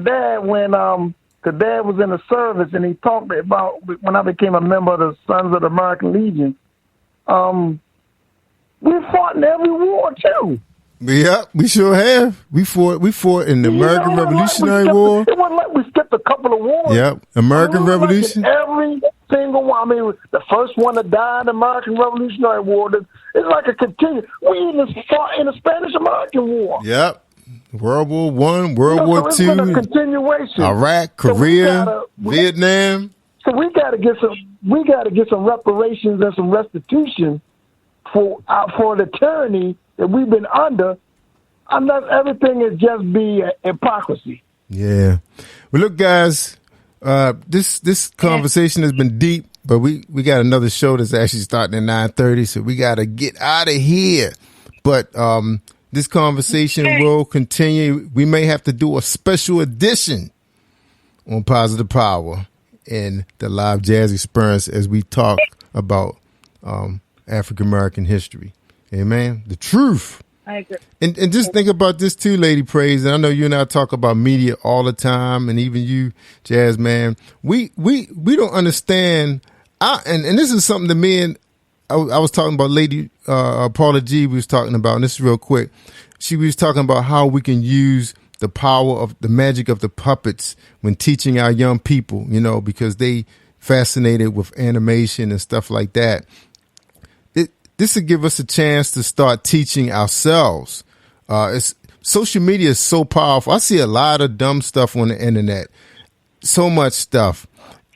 Dad when cause Dad was in the service, and he talked about when I became a member of the Sons of the American Legion. We fought in every war too. Yeah, we sure have. We fought in the American Revolutionary War. It wasn't like we skipped a couple of wars. Yep, American Revolution. Like every single one. I mean, the first one to die in the American Revolutionary War. It's like a continue. We even fought in the Spanish-American War. Yep. World War I, World War II. It's been a continuation. Iraq, Korea, Vietnam. So we got to get some reparations and some restitution for the tyranny that we've been under, unless everything is just be hypocrisy. Yeah. Well, look, guys, this conversation has been deep, but we got another show that's actually starting at 9:30, so we got to get out of here. But this conversation will continue. We may have to do a special edition on Positive Power and the live jazz experience as we talk about African American history. Amen. The truth. I agree. And just think about this too, Lady Praise. And I know you and I talk about media all the time, and even you, Jazz Man. We don't understand. And this is something that me and I was talking about. Lady Paula G. We was talking about, and this is real quick. She was talking about how we can use the power of the magic of the puppets when teaching our young people. You know, because they fascinated with animation and stuff like that. This would give us a chance to start teaching ourselves. Social media is so powerful. I see a lot of dumb stuff on the internet, so much stuff.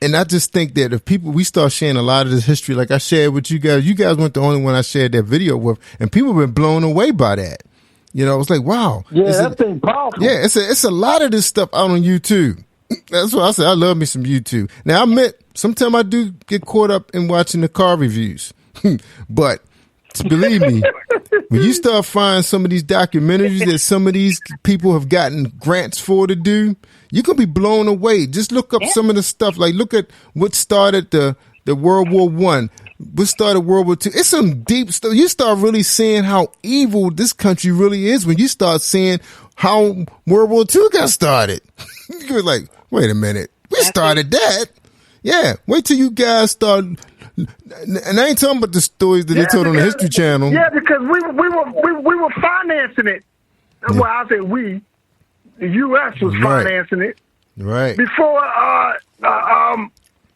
And I just think that if we start sharing a lot of this history, like I shared with you guys weren't the only one I shared that video with, and people have been blown away by that. You know, it's like, wow. Yeah, that thing powerful. Yeah, it's a lot of this stuff out on YouTube. That's what I said. I love me some YouTube. Now, I admit, sometimes I do get caught up in watching the car reviews, but Believe me, when you start finding some of these documentaries that some of these people have gotten grants for to do, you're going to be blown away. Just look up some of the stuff. Like, look at what started the World War I. What started World War II. It's some deep stuff. You start really seeing how evil this country really is when you start seeing how World War II got started. You're like, wait a minute. We started that. Yeah. Wait till you guys start. And I ain't talking about the stories that they told on the History Channel. Yeah, because we were financing it. Well, I say we. The U.S. was financing it. Right. Before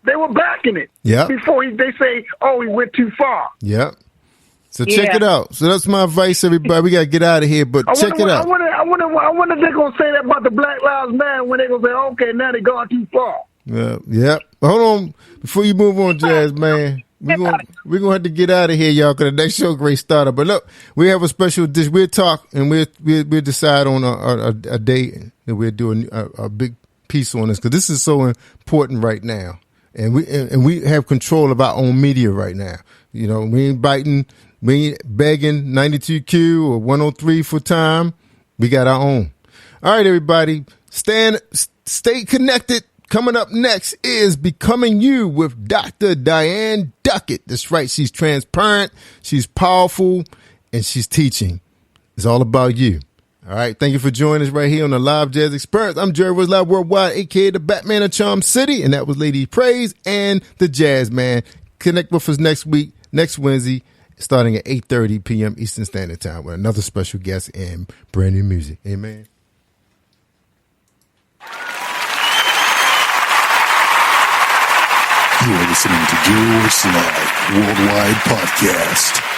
they were backing it. Yeah. Before they say, "Oh, we went too far." Yep. So check it out. So that's my advice, everybody. We gotta get out of here, but check it out. I wonder if they're gonna say that about the Black Lives Matter when they're gonna say, "Okay, now they're going too far." Yep. Hold on, before you move on, Jazz, man. We're gonna have to get out of here, y'all, because the next show great starter. But look, we have a special dish. We'll talk and we'll decide on a date that we'll do a big piece on this, because this is so important right now. And we have control of our own media right now. You know, we ain't biting, we ain't begging 92Q or 103 for time. We got our own. All right, everybody, stay connected. Coming up next is Becoming You with Dr. Diane Duckett. That's right. She's transparent, she's powerful, and she's teaching. It's all about you. All right. Thank you for joining us right here on the Live Jazz Experience. I'm Jerry Woods Live Worldwide, a.k.a. the Batman of Charm City. And that was Lady Praise and the Jazz Man. Connect with us next week, next Wednesday, starting at 8:30 p.m. Eastern Standard Time with another special guest and brand new music. Amen. You are listening to Jerry Woods Live Worldwide Podcast.